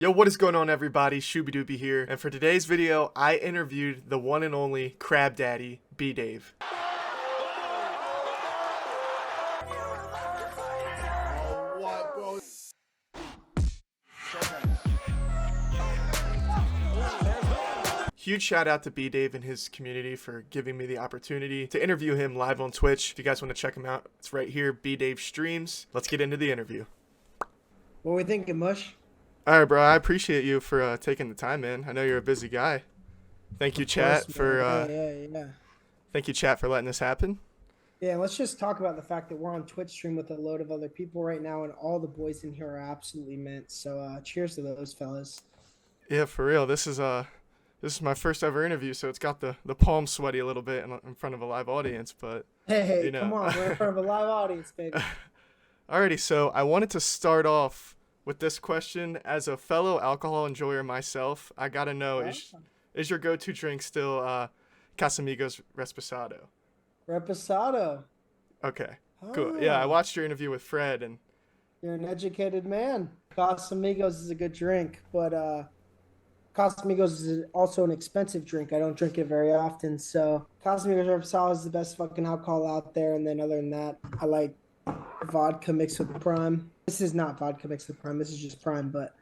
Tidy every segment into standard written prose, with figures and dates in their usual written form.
Yo, what is going on, everybody? Shooby here, and for today's video, I interviewed the one and only Crab Daddy, Bdave. What, bro? Huge shout out to Bdave and his community for giving me the opportunity to interview him live on Twitch. If you guys want to check him out, it's right here, Bdave Streams. Let's get into the interview. What are we thinking, Mush? All right, bro. I appreciate you for taking the time, man. I know you're a busy guy. Thank you, chat, Thank you, chat, for letting this happen. Yeah, let's just talk about the fact that we're on Twitch stream with a load of other people right now, and all the boys in here are absolutely mint. So, cheers to those fellas. Yeah, for real. This is my first ever interview, so it's got the palms sweaty a little bit in front of a live audience, but Hey, you know. come on, we're in front of a live audience, baby. Alrighty, so I wanted to start off with this question. As a fellow alcohol enjoyer myself, I gotta know, is your go-to drink still Casamigos Reposado? Reposado. Okay, cool. Yeah, I Oh, watched your interview with Fred, and you're an educated man. Casamigos is a good drink, but Casamigos is also an expensive drink. I don't drink it very often, so Casamigos Reposado is the best fucking alcohol out there. And then other than that, I like vodka mixed with Prime. This is not vodka mixed with Prime. This is just Prime, but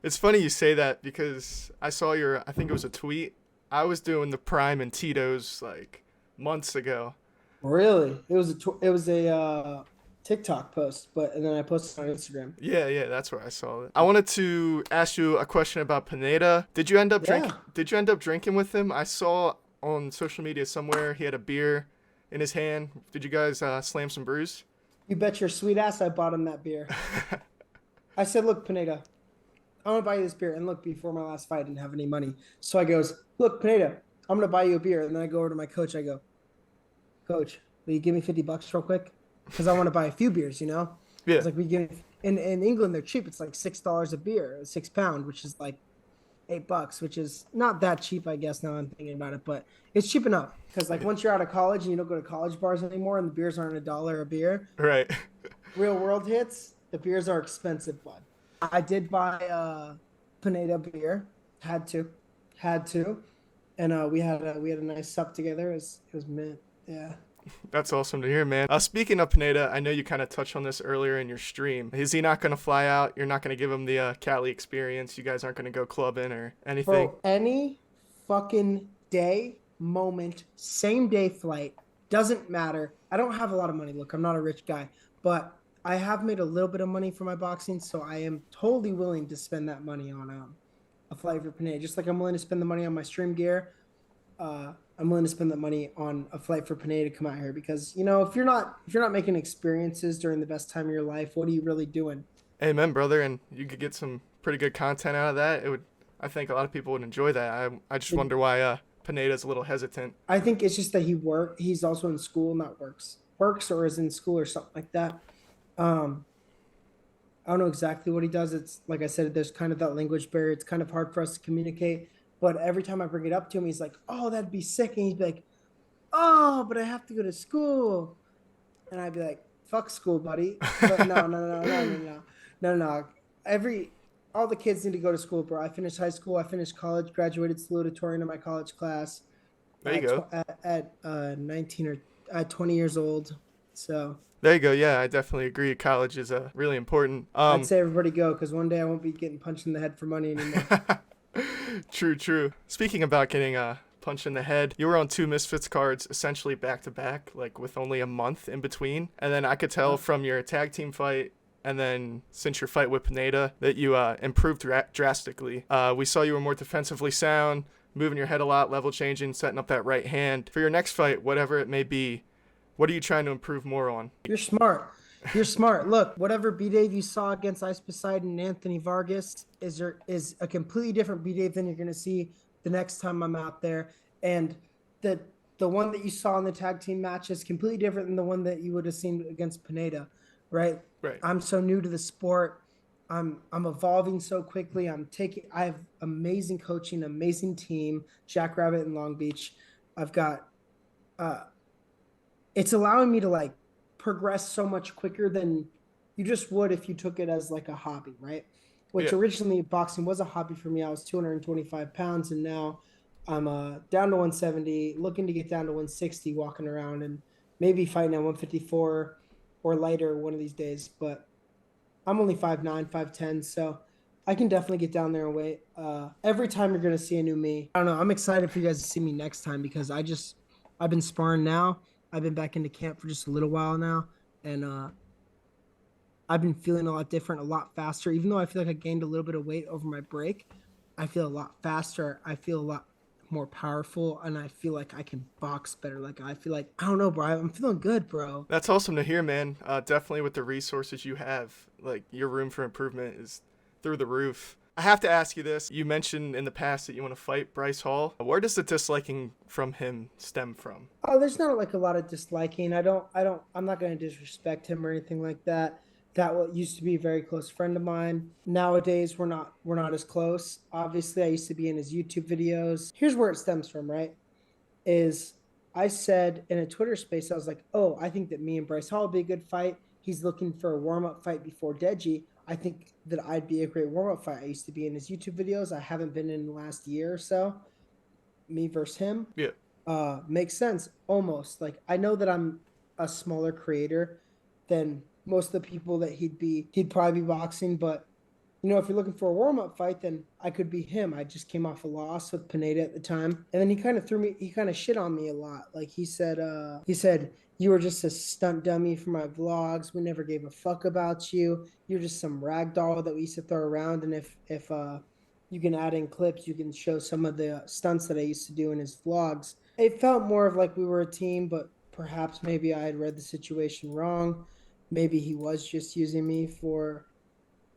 it's funny you say that because I saw I think it was a tweet. I was doing the Prime and Tito's like months ago. really, it was a TikTok post, and then I posted on Instagram. Yeah, that's where I saw it. I wanted to ask you a question about Pineda. Did you end up Yeah. drinking with him? I saw on social media somewhere he had a beer in his hand. Did you guys slam some brews? You bet your sweet ass I bought him that beer. I said, look, Pineda, I want to buy you this beer. And look, before my last fight, I didn't have any money. So I goes, look, Pineda, I'm going to buy you a beer. And then I go over to my coach. I go, Coach, will you give me $50 real quick? Because I want to buy a few beers, you know? Yeah. It's like in England, they're cheap. It's like $6 a beer, 6 pound, which is like $8, which is not that cheap, I guess, now I'm thinking about it. But it's cheap enough. Because like once you're out of college and you don't go to college bars anymore and the beers aren't $1 a beer, Right. real world hits, the beers are expensive, bud. I did buy Pineda beer. Had to. And we had a nice sup together. It was mint. Yeah. That's awesome to hear, man. Speaking of Pineda, I know you kind of touched on this earlier in your stream. Is he not going to fly out? You're not going to give him the Cali experience? You guys aren't going to go clubbing or anything? Bro, any fucking day, moment, same day flight, doesn't matter. I don't have a lot of money. Look, I'm not a rich guy, but I have made a little bit of money for my boxing, so I am totally willing to spend that money on a flight for Pineda. Just like I'm willing to spend the money on my stream gear, I'm willing to spend that money on a flight for Pineda to come out here because if you're not making experiences during the best time of your life, what are you really doing? Amen, brother. And you could get some pretty good content out of that. I think a lot of people would enjoy that. I just wonder why Pineda's a little hesitant. I think it's just that he's also in school, not works or is in school or something like that. I don't know exactly what he does. It's like I said, there's kind of that language barrier. It's kind of hard for us to communicate. But every time I bring it up to him, he's like, "Oh, that'd be sick," and he'd be like, "Oh, but I have to go to school," and I'd be like, "Fuck school, buddy." But no. All the kids need to go to school, bro. I finished high school. I finished college. Graduated salutatorian in my college class. There you go. At 19 or at 20 years old. So There you go. Yeah, I definitely agree. College is really important. I'd say everybody go because one day I won't be getting punched in the head for money anymore. True. Speaking about getting punched in the head, you were on two Misfits cards essentially back to back, like with only a month in between. And then I could tell from your tag team fight and then since your fight with Pineda that you improved drastically. We saw you were more defensively sound, moving your head a lot, level changing, setting up that right hand. For your next fight, whatever it may be, what are you trying to improve more on? You're smart. Look, whatever Bdave you saw against Ice Poseidon and Anthony Vargas is a completely different Bdave than you're going to see the next time I'm out there. And the one that you saw in the tag team match is completely different than the one that you would have seen against Pineda, right? Right. I'm so new to the sport. I'm evolving so quickly. I have amazing coaching, amazing team, Jackrabbit in Long Beach. I've got it's allowing me to like progress so much quicker than you just would if you took it as like a hobby, right? which Yeah. originally boxing was a hobby for me. I was 225 pounds, and now I'm down to 170, looking to get down to 160, walking around, and maybe fighting at 154 or lighter one of these days. But I'm only 5'9", 5'10", so I can definitely get down there and weight. Every time you're gonna see a new me. I don't know. I'm excited for you guys to see me next time because I've been sparring now. I've been back into camp for just a little while now, and I've been feeling a lot different, a lot faster. Even though I feel like I gained a little bit of weight over my break, I feel a lot faster. I feel a lot more powerful, and I feel like I can box better. Like I feel like I don't know, bro. I'm feeling good, bro. That's awesome to hear, man. Definitely with the resources you have, like your room for improvement is through the roof. I have to ask you this. You mentioned in the past that you want to fight Bryce Hall. Where does the disliking from him stem from? Oh, there's not like a lot of disliking. I'm not going to disrespect him or anything like that. That what used to be a very close friend of mine. Nowadays, we're not as close. Obviously, I used to be in his YouTube videos. Here's where it stems from, right? Is I said in a Twitter space, I was like, oh, I think that me and Bryce Hall would be a good fight. He's looking for a warm up fight before Deji. I think that I'd be a great warm up fight. I used to be in his YouTube videos. I haven't been in the last year or so. Me versus him Yeah. makes sense almost. Like I know that I'm a smaller creator than most of the people that he'd probably be boxing, but if you're looking for a warm up fight, then I could be him. I just came off a loss with Pineda at the time. And then he kind of shit on me a lot. Like he said, you were just a stunt dummy for my vlogs. We never gave a fuck about you. You're just some rag doll that we used to throw around. And if you can add in clips, you can show some of the stunts that I used to do in his vlogs. It felt more of like we were a team, but perhaps maybe I had read the situation wrong. Maybe he was just using me for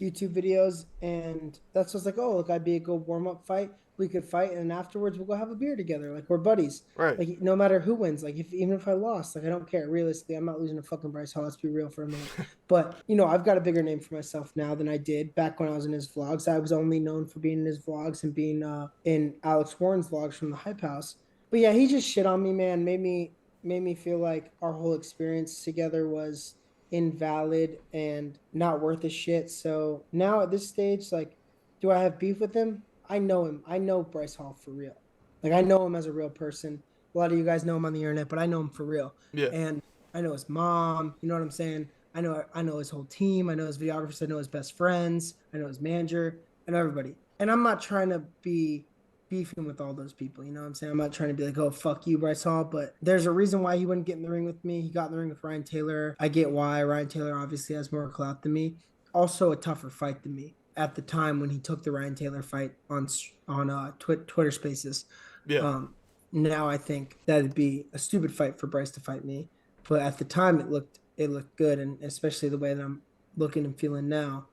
YouTube videos, and that's just like, oh, look, I'd be a good warm up fight. We could fight, and afterwards we'll go have a beer together, like we're buddies. Right. Like no matter who wins, like if even if I lost, like I don't care. Realistically, I'm not losing to fucking Bryce Hall. Let's be real for a minute. But I've got a bigger name for myself now than I did back when I was in his vlogs. I was only known for being in his vlogs and being in Alex Warren's vlogs from the Hype House. But yeah, he just shit on me, man. Made me feel like our whole experience together was invalid and not worth a shit. So now at this stage, like, do I have beef with him? I know him. I know Bryce Hall for real. Like, I know him as a real person. A lot of you guys know him on the internet, but I know him for real. Yeah. And I know his mom. You know what I'm saying? I know his whole team. I know his videographers. I know his best friends. I know his manager. I know everybody. And I'm not trying to be beefing with all those people. You know what I'm saying? I'm not trying to be like, oh, fuck you, Bryce Hall. But there's a reason why he wouldn't get in the ring with me. He got in the ring with Ryan Taylor. I get why. Ryan Taylor obviously has more clout than me. Also a tougher fight than me at the time when he took the Ryan Taylor fight on Twitter Spaces. Yeah. Now I think that'd be a stupid fight for Bryce to fight me. But at the time it looked good, and especially the way that I'm looking and feeling now,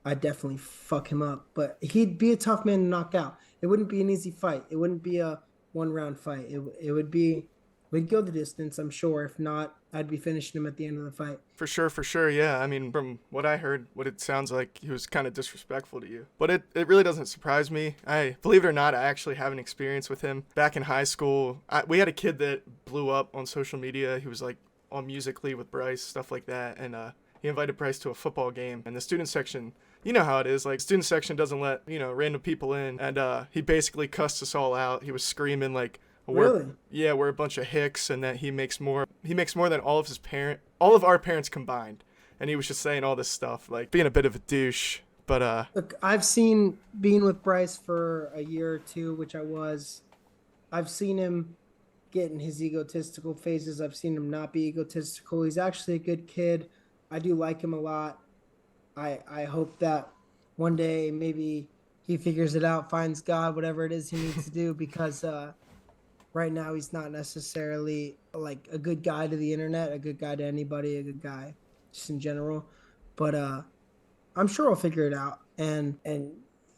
I'd definitely fuck him up. But he'd be a tough man to knock out. It wouldn't be an easy fight. It wouldn't be a 1-round fight. It would be, we'd go the distance, I'm sure. If not, I'd be finishing him at the end of the fight. For sure, yeah. I mean, from what I heard, what it sounds like, he was kind of disrespectful to you. But it really doesn't surprise me. Believe it or not, I actually have an experience with him. Back in high school, we had a kid that blew up on social media. He was like on Musical.ly with Bryce, stuff like that. And he invited Bryce to a football game. And the student section, you know how it is, like student section doesn't let, random people in. And he basically cussed us all out. He was screaming like, Really? we're a bunch of hicks, and that he makes more than all of our parents combined. And he was just saying all this stuff, like being a bit of a douche. But Look, I've seen being with Bryce for a year or two, which I've seen him get in his egotistical phases. I've seen him not be egotistical. He's actually a good kid. I do like him a lot. I hope that one day maybe he figures it out, finds God, whatever it is he needs to do, because right now he's not necessarily like a good guy to the internet, a good guy to anybody, a good guy just in general. But I'm sure he'll figure it out. And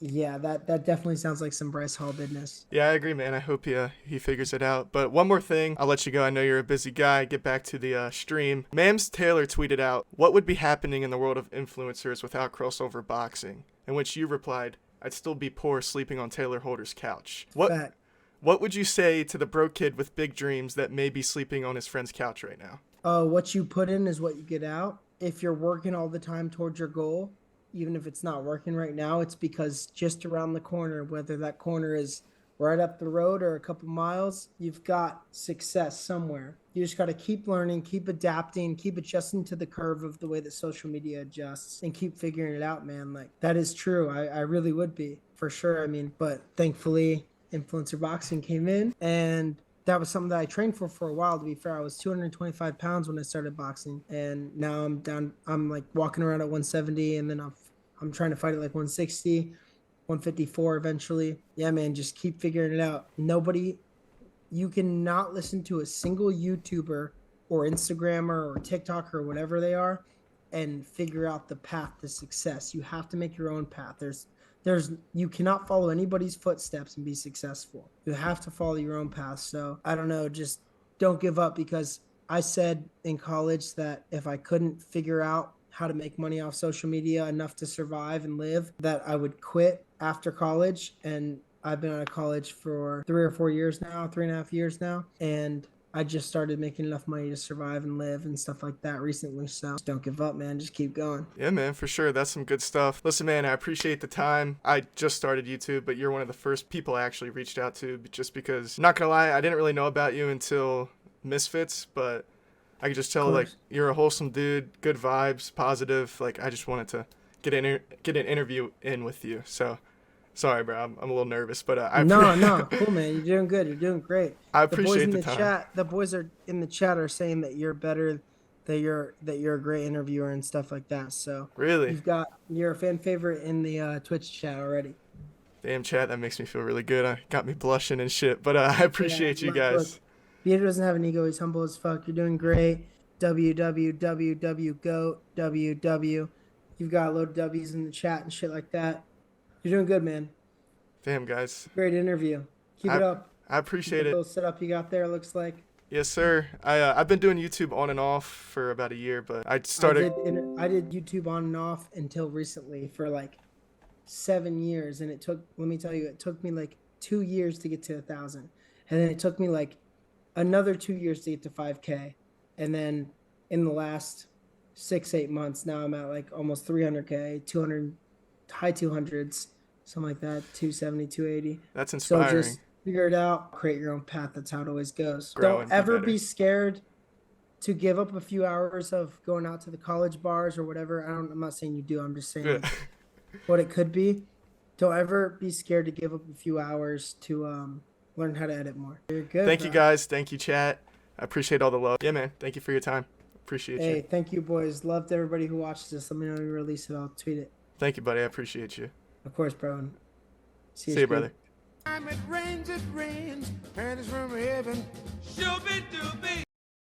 yeah, that definitely sounds like some Bryce Hall business. yeah, I agree, man. I hope he figures it out. But one more thing, I'll let you go. I know you're a busy guy. Get back to the stream. Mams Taylor tweeted out, "What would be happening in the world of influencers without crossover boxing?" In which you replied, "I'd still be poor sleeping on Taylor Holder's couch." Fact. What would you say to the broke kid with big dreams that may be sleeping on his friend's couch right now? What you put in is what you get out. If you're working all the time towards your goal, even if it's not working right now, it's because just around the corner, whether that corner is right up the road or a couple miles, you've got success somewhere. You just got to keep learning, keep adapting, keep adjusting to the curve of the way that social media adjusts, and keep figuring it out, man. Like, that is true. I really would be, for sure. I mean, but thankfully, influencer boxing came in, and that was something that I trained for a while. To be fair, I was 225 pounds when I started boxing, and now I'm down. I'm like walking around at 170, and then I'm trying to fight at like 160, 154 eventually. Yeah, man, just keep figuring it out. You cannot listen to a single YouTuber or Instagrammer or TikToker or whatever they are and figure out the path to success. You have to make your own path. You cannot follow anybody's footsteps and be successful. You have to follow your own path. So I don't know, just don't give up, because I said in college that if I couldn't figure out how to make money off social media enough to survive and live, that I would quit after college. And I've been out of college for 3.5 years now. And I just started making enough money to survive and live and stuff like that recently. So just don't give up, man. Just keep going. Yeah, man, for sure. That's some good stuff. Listen, man, I appreciate the time. I just started YouTube, but you're one of the first people I actually reached out to, just because, not gonna lie, I didn't really know about you until Misfits, but I could just tell, like, you're a wholesome dude, good vibes, positive. Like, I just wanted to get an interview in with you. So, sorry, bro, I'm a little nervous, but No, cool, man. You're doing good. You're doing great. I appreciate the time. Chat, the boys are in the chat are saying that you're better, that you're a great interviewer and stuff like that. So really, you're a fan favorite in the Twitch chat already. Damn, chat, that makes me feel really good. Got me blushing and shit. But I appreciate you guys. Look, Bdave doesn't have an ego. He's humble as fuck. You're doing great. WWWW GOAT WW. You've got a load of W's in the chat and shit like that. You're doing good, man. Damn, guys. Great interview. Keep it up. I appreciate it. The little setup you got there looks like. Yes, sir. I've been doing YouTube on and off for about a year, but I started. I did YouTube on and off until recently for like 7 years, and let me tell you, it took me like 2 years to get to 1,000, and then it took me like another 2 years to get to 5K, and then in the last 6-8 months, now I'm at like almost 300K, 200, high 200s, something like that, 270, 280. That's inspiring. So just figure it out, create your own path. That's how it always goes. Grow Don't ever be scared to give up a few hours of going out to the college bars or whatever. I'm not saying you do. I'm just saying what it could be. Don't ever be scared to give up a few hours to learn how to edit more. You're good. Thank you, guys. Thank you, chat. I appreciate all the love. Yeah, man. Thank you for your time. Appreciate you. Hey, thank you, boys. Loved everybody who watched this. Let me know when you release it. I'll tweet it. Thank you, buddy. I appreciate you. Of course, bro. See you, brother. It rains, and it's from heaven. Shooby dooby.